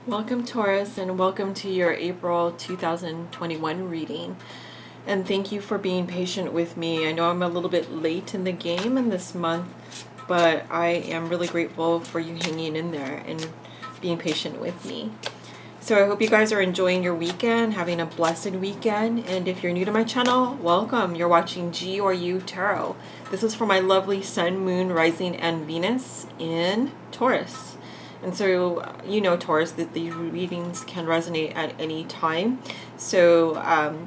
Welcome Taurus, and welcome to your April 2021 reading. And thank you for being patient with me. I know I'm a little bit late in the game in this month, but I am really grateful for you hanging in there and being patient with me. So I hope you guys are enjoying your weekend, having a blessed weekend. And if you're new to my channel, welcome. You're watching GeeURU Tarot. This is for my lovely Sun, Moon, Rising, and Venus in Taurus. And so, you know, Taurus, that these readings can resonate at any time. So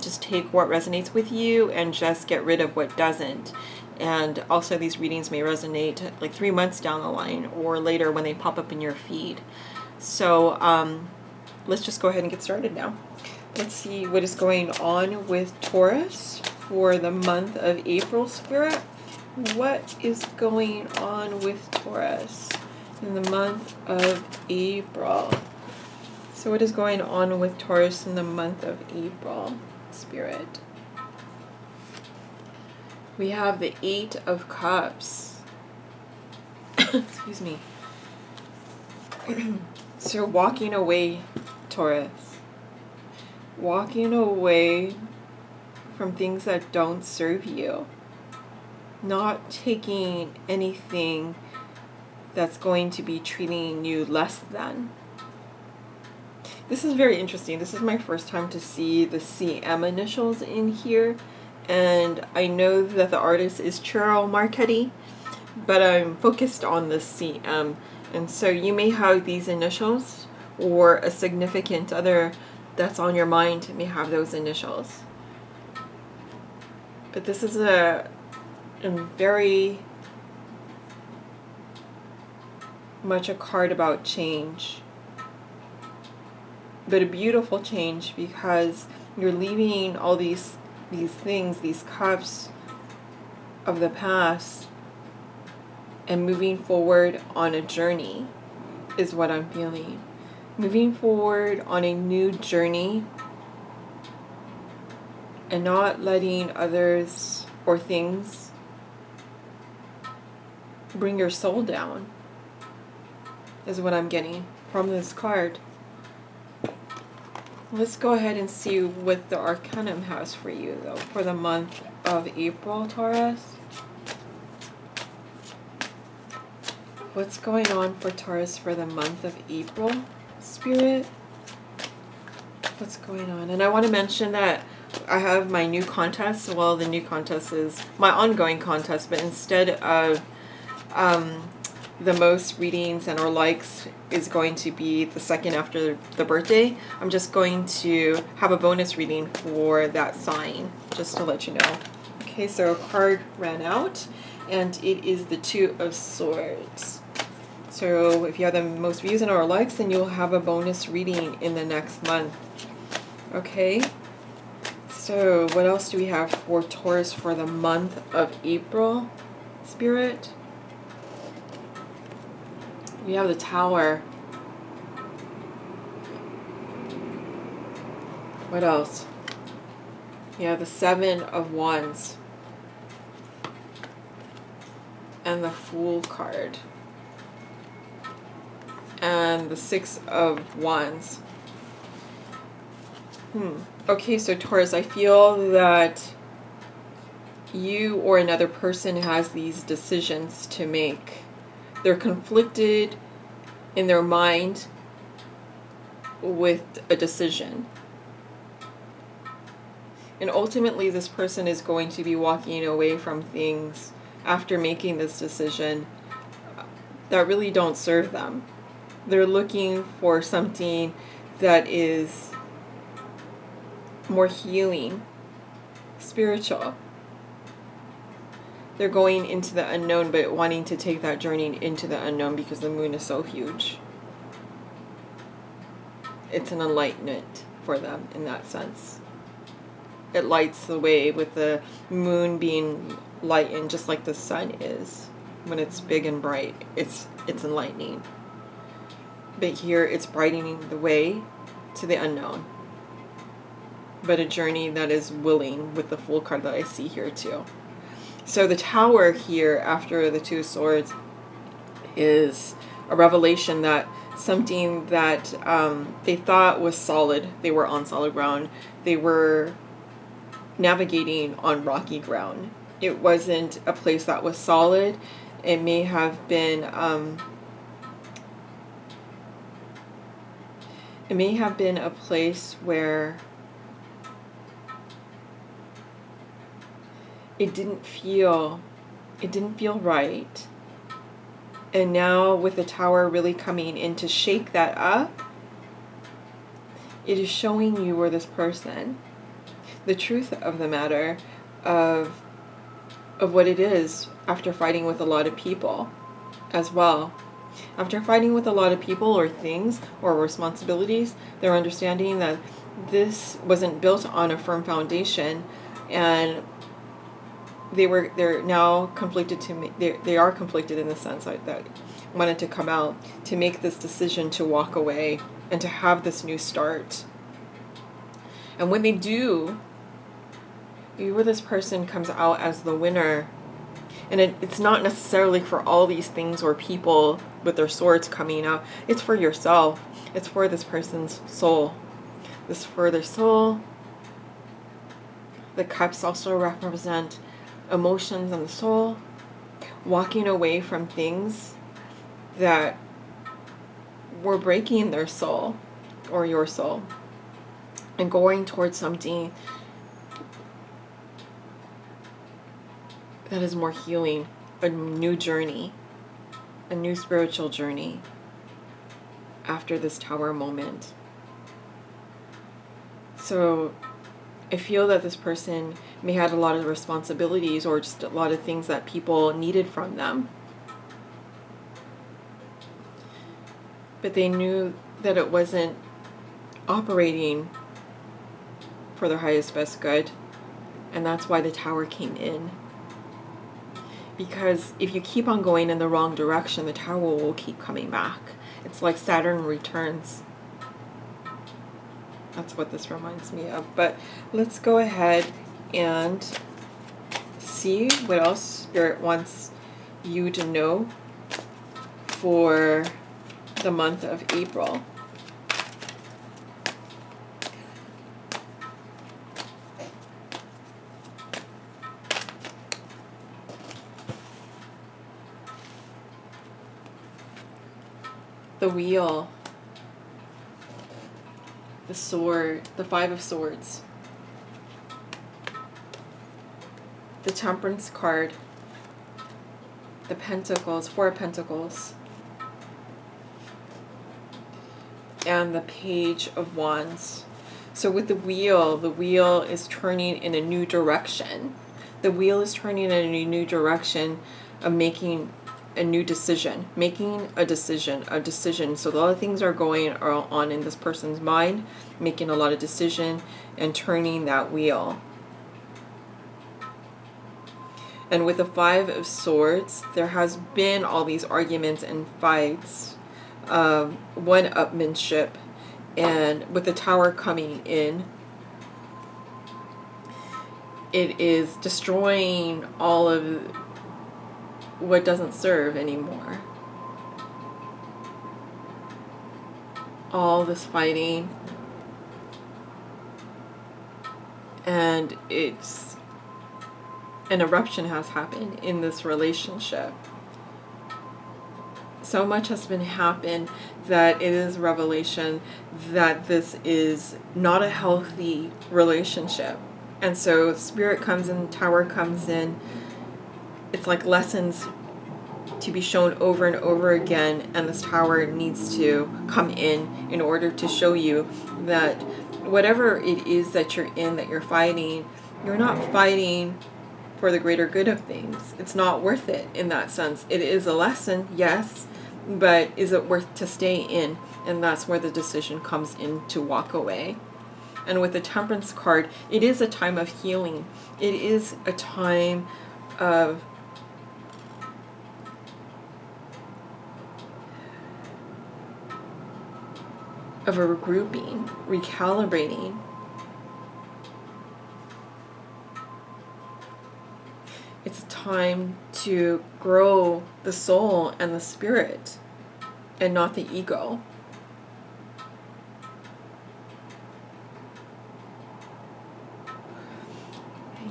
just take what resonates with you and just get rid of what doesn't. And also these readings may resonate like 3 months down the line or later when they pop up in your feed. So let's just go ahead and get started now. Let's see what is going on with Taurus for the month of April, Spirit. What is going on with Taurus in the month of April? So what is going on with Taurus in the month of April, Spirit? We have the 8 of Cups. Excuse me. So walking away, Taurus. Walking away from things that don't serve you. Not taking anything that's going to be treating you less than. This is very interesting. This is my first time to see the CM initials in here. And I know that the artist is Ciro Marchetti, but I'm focused on the CM. And so you may have these initials, or a significant other that's on your mind may have those initials. But this is a very much a card about change, but a beautiful change, because you're leaving all these things, these cups of the past, and moving forward on a journey is what I'm feeling. Moving forward on a new journey and not letting others or things bring your soul down is what I'm getting from this card. Let's go ahead and see what the Arcanum has for you, though, for the month of April, Taurus. What's going on for Taurus for the month of April, Spirit? What's going on? And I want to mention that I have my new contest. Well, the new contest is my ongoing contest, but instead of the most readings and or likes is going to be the second after the birthday, I'm just going to have a bonus reading for that sign, just to let you know. Okay, so a card ran out, and it is the 2 of Swords. So if you have the most views and or likes, then you'll have a bonus reading in the next month. Okay, so what else do we have for Taurus for the month of April, Spirit? We have the Tower. What else? We have the 7 of Wands. And the Fool card. And the 6 of Wands. Okay, so Taurus, I feel that you or another person has these decisions to make. They're conflicted in their mind with a decision. And ultimately, this person is going to be walking away from things after making this decision that really don't serve them. They're looking for something that is more healing, spiritual. They're going into the unknown, but wanting to take that journey into the unknown because the moon is so huge. It's an enlightenment for them in that sense. It lights the way with the moon being lightened just like the sun is. When it's big and bright, it's enlightening. But here it's brightening the way to the unknown. But a journey that is willing, with the Fool card that I see here too. So the Tower here after the 2 of Swords is a revelation that something that they thought was solid. They were on solid ground. They were navigating on rocky ground. It wasn't a place that was solid. It may have been a place where it didn't feel right. And now with the Tower really coming in to shake that up, it is showing you or this person the truth of the matter of what it is after fighting with a lot of people as well. After fighting with a lot of people or things or responsibilities, they're understanding that this wasn't built on a firm foundation, and they're now conflicted they are conflicted in the sense that wanted to come out to make this decision to walk away and to have this new start. And when they do, you or this person comes out as the winner. And it's not necessarily for all these things or people with their swords coming out. It's for yourself. It's for this person's soul. This for their soul. The cups also represent emotions and the soul. Walking away from things that were breaking their soul or your soul. And going towards something that is more healing, a new journey, a new spiritual journey after this Tower moment. So I feel that this person may have a lot of responsibilities or just a lot of things that people needed from them. But they knew that it wasn't operating for their highest best good. And that's why the Tower came in. Because if you keep on going in the wrong direction, the Tower will keep coming back. It's like Saturn returns. That's what this reminds me of. But let's go ahead and see what else Spirit wants you to know for the month of April. The Wheel, the Sword, the Five of Swords, the Temperance card, the Pentacles, Four of Pentacles, and the Page of Wands. So with the wheel is turning in a new direction. The wheel is turning in a new direction of making a new decision, making a decision. So a lot of things are going on in this person's mind, making a lot of decision and turning that wheel. And with the Five of Swords, there has been all these arguments and fights, one-upmanship, and with the Tower coming in, it is destroying all of what doesn't serve anymore. All this fighting, and it's an eruption has happened in this relationship. So much has been happened that it is revelation that this is not a healthy relationship. And so Spirit comes in, Tower comes in. It's like lessons to be shown over and over again, and this Tower needs to come in order to show you that whatever it is that you're in, that you're fighting, you're not fighting for the greater good of things. It's not worth it in that sense. It is a lesson, yes, but is it worth to stay in? And that's where the decision comes in to walk away. And with the Temperance card, it is a time of healing. It is a time of a regrouping, recalibrating. It's time to grow the soul and the spirit and not the ego.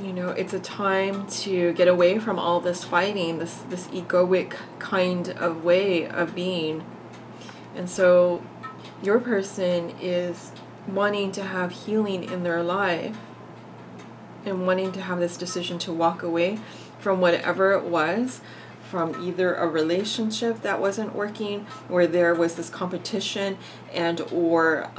You know, it's a time to get away from all this fighting, this egoic kind of way of being. And so your person is wanting to have healing in their life and wanting to have this decision to walk away from whatever it was, from either a relationship that wasn't working, where there was this competition, and or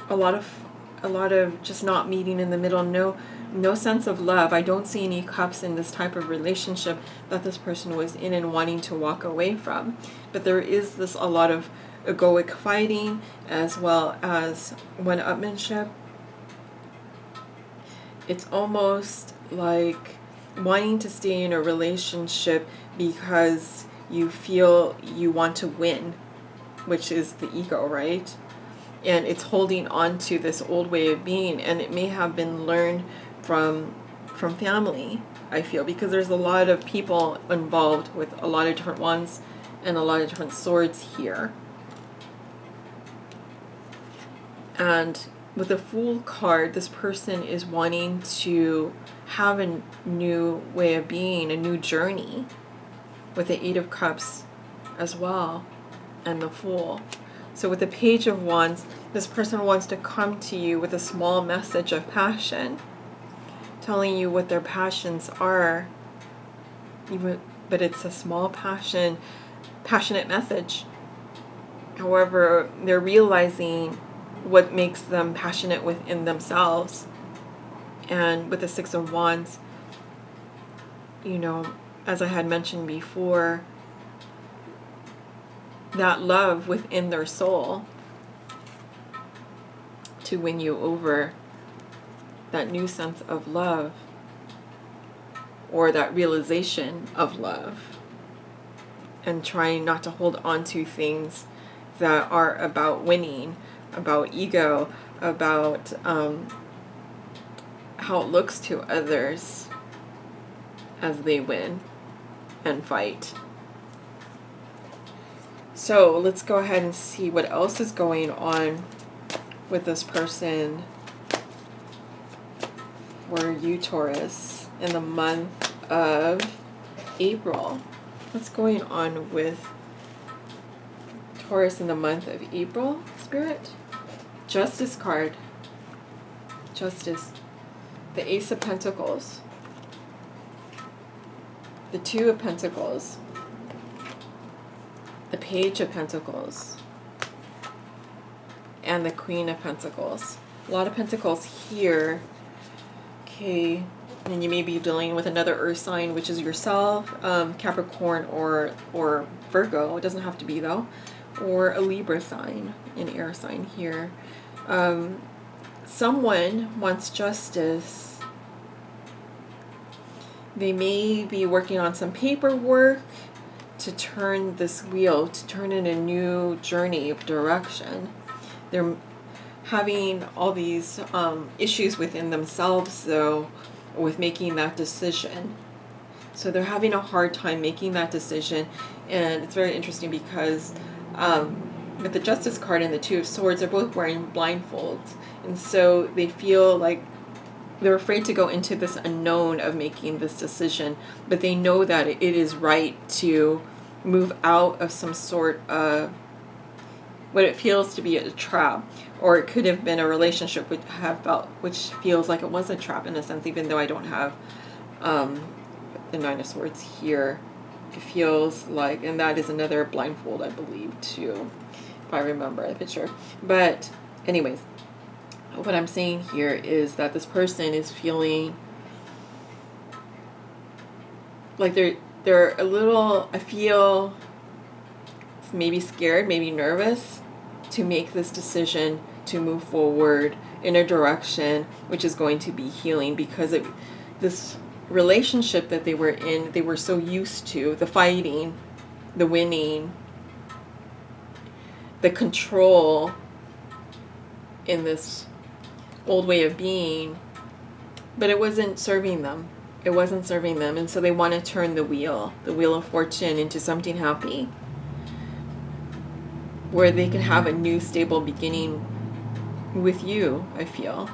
a lot of just not meeting in the middle, no sense of love. I don't see any cups in this type of relationship that this person was in and wanting to walk away from. But there is a lot of egoic fighting, as well as one-upmanship. It's almost like wanting to stay in a relationship because you feel you want to win, which is the ego, right? And it's holding on to this old way of being, and it may have been learned from family, I feel, because there's a lot of people involved with a lot of different ones and a lot of different swords here. And with the Fool card, this person is wanting to have a new way of being, a new journey, with the Eight of Cups as well, and the Fool. So with the Page of Wands, this person wants to come to you with a small message of passion, telling you what their passions are, but it's a small passionate message. However, they're realizing what makes them passionate within themselves. And with the Six of Wands, you know, as I had mentioned before, that love within their soul to win you over, that new sense of love, or that realization of love, and trying not to hold on to things that are about winning, about ego, about how it looks to others as they win and fight. So let's go ahead and see what else is going on with this person for you, Taurus, in the month of April. What's going on with Taurus in the month of April, Spirit? Justice card. Justice. The Ace of Pentacles. The Two of Pentacles. The Page of Pentacles. And the Queen of Pentacles. A lot of Pentacles here. Okay. And you may be dealing with another earth sign, which is yourself, Capricorn or Virgo. It doesn't have to be, though. Or a Libra sign, an air sign here. Someone wants justice. They may be working on some paperwork to turn this wheel, to turn in a new journey of direction. They're having all these issues within themselves, though, with making that decision. So they're having a hard time making that decision. And it's very interesting because with the Justice card and the Two of Swords, they're both wearing blindfolds. And so they feel like they're afraid to go into this unknown of making this decision, but they know that it is right to move out of some sort of what it feels to be a trap, or it could have been a relationship which feels like it was a trap in a sense, even though I don't have the Nine of Swords here. It feels like, and that is another blindfold, I believe, too, if I remember the picture. But anyways, what I'm saying here is that this person is feeling like they're a little, I feel, maybe scared, maybe nervous to make this decision to move forward in a direction which is going to be healing, because of this relationship that they were in. They were so used to the fighting, the winning, the control in this old way of being, but it wasn't serving them. It wasn't serving them, and so they want to turn the wheel of fortune, into something happy, where they can have a new stable beginning with you, I feel.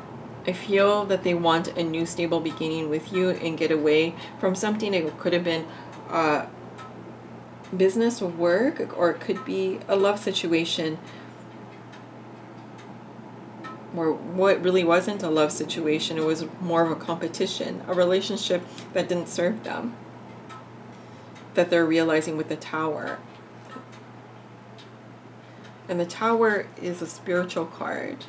I feel that they want a new stable beginning with you and get away from something. It could have been business or work, or it could be a love situation, or what really wasn't a love situation. It was more of a competition, a relationship that didn't serve them, that they're realizing with the Tower. And the Tower is a spiritual card.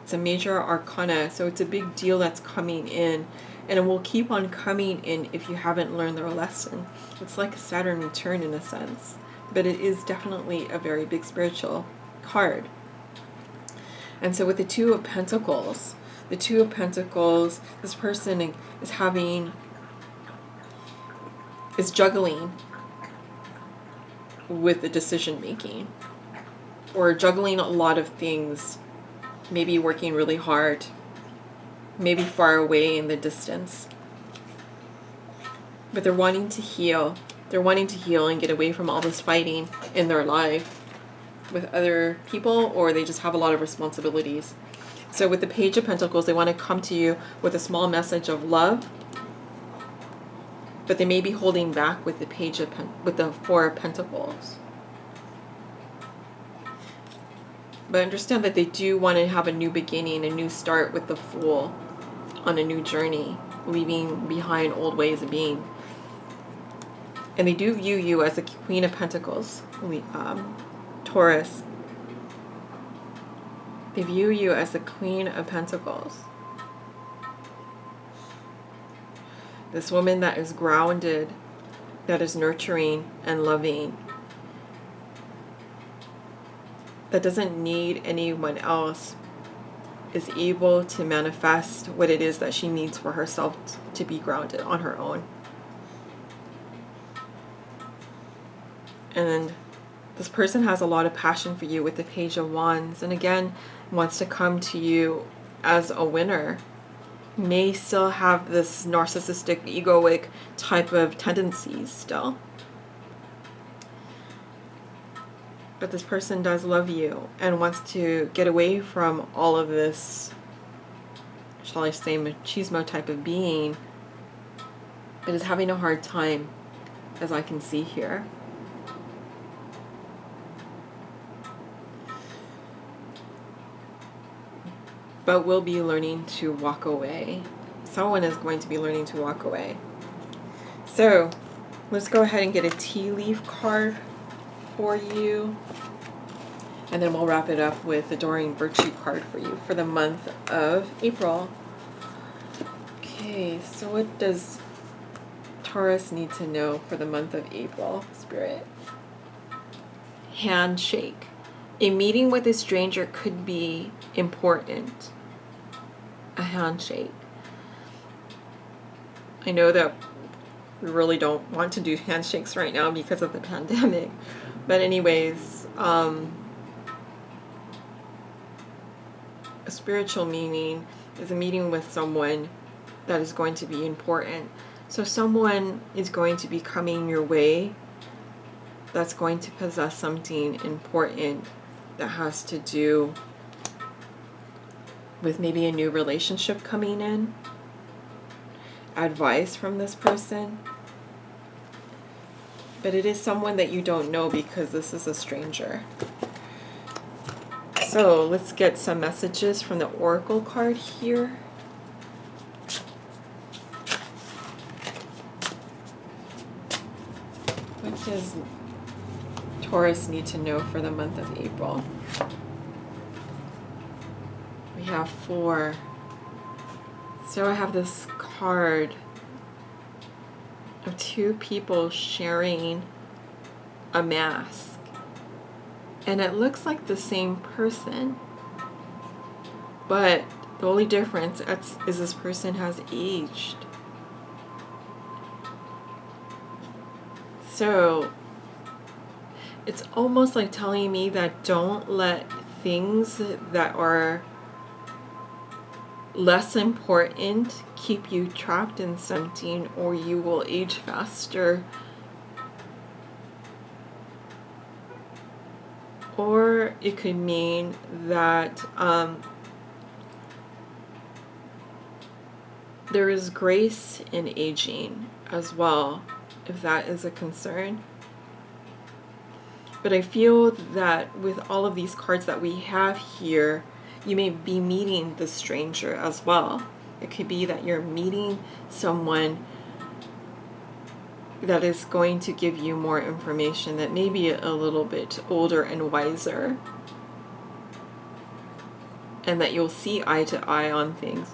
It's a major arcana, so it's a big deal that's coming in, and it will keep on coming in if you haven't learned their lesson. It's like a Saturn return in a sense, but it is definitely a very big spiritual card. And so with the Two of Pentacles, this person is juggling with the decision making, or juggling a lot of things, maybe working really hard, maybe far away in the distance. But they're wanting to heal. They're wanting to heal and get away from all this fighting in their life with other people, or they just have a lot of responsibilities. So with the Page of Pentacles, they want to come to you with a small message of love, but they may be holding back with the Four of Pentacles. But understand that they do want to have a new beginning, a new start with the Fool, on a new journey, leaving behind old ways of being. And they do view you as the Queen of Pentacles, Taurus. They view you as the Queen of Pentacles. This woman that is grounded, that is nurturing and loving, that doesn't need anyone else, is able to manifest what it is that she needs for herself to be grounded on her own. And this person has a lot of passion for you with the Page of Wands, and again wants to come to you as a winner. May still have this narcissistic, egoic type of tendencies still. But this person does love you and wants to get away from all of this, shall I say, machismo type of being, but is having a hard time, as I can see here. But will be learning to walk away. Someone is going to be learning to walk away. So let's go ahead and get a tea leaf card for you, and then we'll wrap it up with the Doreen Virtue card for you for the month of April. Okay, so what does Taurus need to know for the month of April, Spirit? Handshake. A meeting with a stranger could be important. A handshake. I know that we really don't want to do handshakes right now because of the pandemic. But anyways, a spiritual meaning is a meeting with someone that is going to be important. So someone is going to be coming your way that's going to possess something important that has to do with maybe a new relationship coming in. Advice from this person. But it is someone that you don't know because this is a stranger. So let's get some messages from the Oracle card here. What does Taurus need to know for the month of April? We have 4. So I have this card of 2 people sharing a mask, and it looks like the same person, but the only difference is this person has aged. So it's almost like telling me that don't let things that are less important keep you trapped in something, or you will age faster. Or it could mean that there is grace in aging as well, if that is a concern. But I feel that with all of these cards that we have here, you may be meeting the stranger as well. It could be that you're meeting someone that is going to give you more information, that may be a little bit older and wiser, and that you'll see eye to eye on things.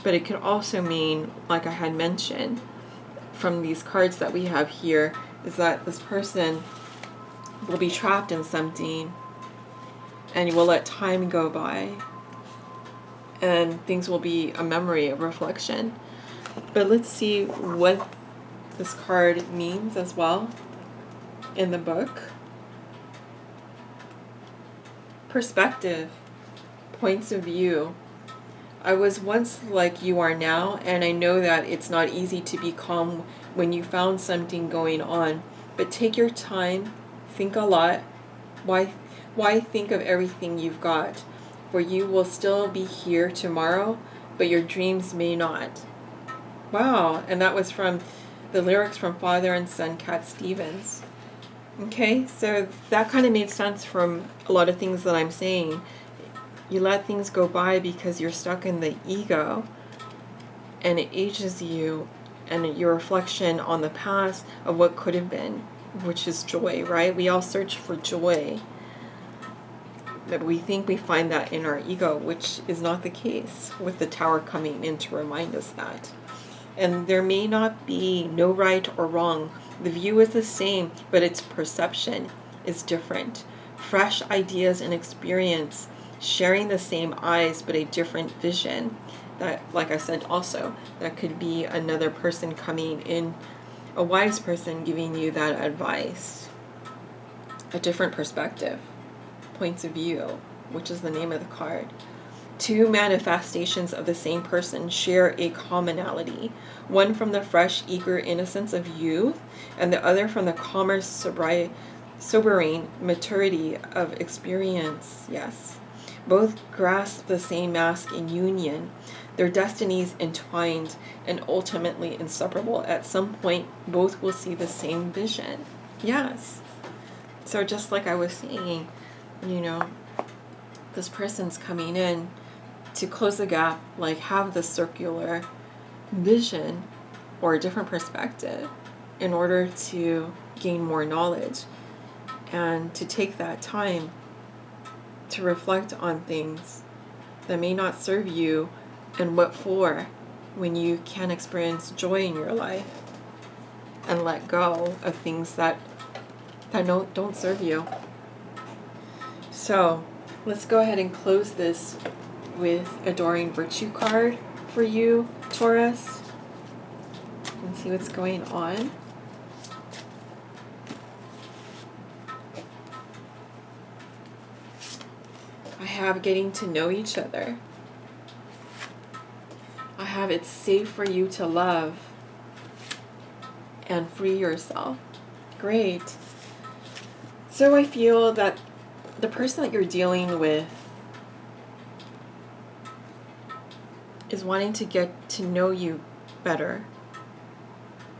But it could also mean, like I had mentioned, from these cards that we have here, is that this person will be trapped in something, and you will let time go by, and things will be a memory, a reflection. But let's see what this card means as well in the book. Perspective, points of view. I was once like you are now, and I know that it's not easy to be calm when you found something going on, but take your time, think a lot. Why think of everything you've got? For you will still be here tomorrow, but your dreams may not. Wow, and that was from the lyrics from Father and Son, Cat Stevens. Okay, so that kind of made sense from a lot of things that I'm saying. You let things go by because you're stuck in the ego, and it ages you, and your reflection on the past of what could have been, which is joy, right? We all search for joy, but we think we find that in our ego, which is not the case, with the Tower coming in to remind us that. And there may not be no right or wrong. The view is the same, but its perception is different. Fresh ideas and experience, sharing the same eyes, but a different vision. That, like I said also, that could be another person coming in, a wise person giving you that advice. A different perspective, points of view, which is the name of the card. Two manifestations of the same person share a commonality, one from the fresh, eager innocence of youth, and the other from the calmer, sobering maturity of experience. Yes. Both grasp the same mask in union, their destinies entwined and ultimately inseparable. At some point, both will see the same vision. Yes. So just like I was saying, this person's coming in to close the gap, like have the circular vision or a different perspective in order to gain more knowledge, and to take that time to reflect on things that may not serve you, and what for, when you can experience joy in your life and let go of things that don't serve you. So let's go ahead and close this with Adoring Virtue card for you, Taurus, and see what's going on. I have getting to know each other. I have it's safe for you to love and free yourself. Great. So I feel that the person that you're dealing with is wanting to get to know you better.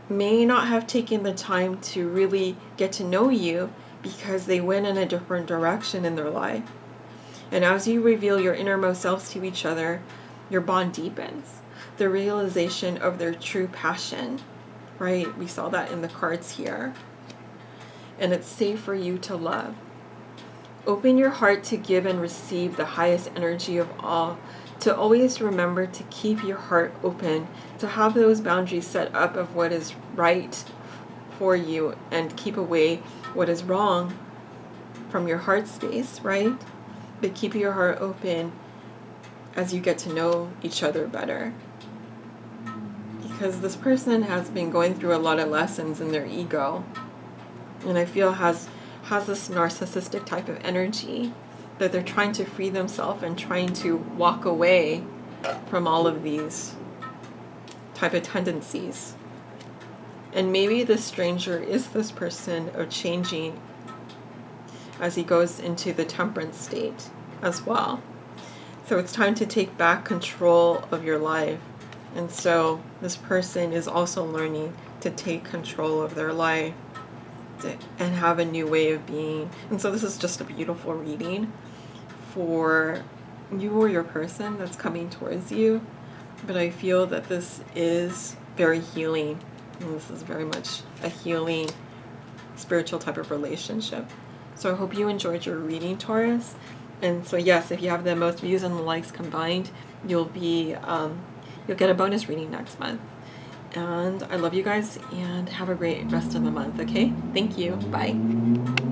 May not have taken the time to really get to know you because they went in a different direction in their life. And as you reveal your innermost selves to each other, your bond deepens. The realization of their true passion, right? We saw that in the cards here. And it's safe for you to love. Open your heart to give and receive the highest energy of all. To always remember to keep your heart open, to have those boundaries set up of what is right for you, and keep away what is wrong from your heart space, right? But keep your heart open as you get to know each other better. Because this person has been going through a lot of lessons in their ego, and I feel has this narcissistic type of energy that they're trying to free themselves and trying to walk away from all of these type of tendencies. And maybe the stranger is this person of changing as he goes into the temperance state as well. So it's time to take back control of your life And so this person is also learning to take control of their life and have a new way of being. And so this is just a beautiful reading for you or your person that's coming towards you. But I feel that this is very healing. And this is very much a healing, spiritual type of relationship. So I hope you enjoyed your reading, Taurus. And so yes, if you have the most views and the likes combined, you'll get a bonus reading next month. And I love you guys, and have a great rest of the month, okay? Thank you. Bye.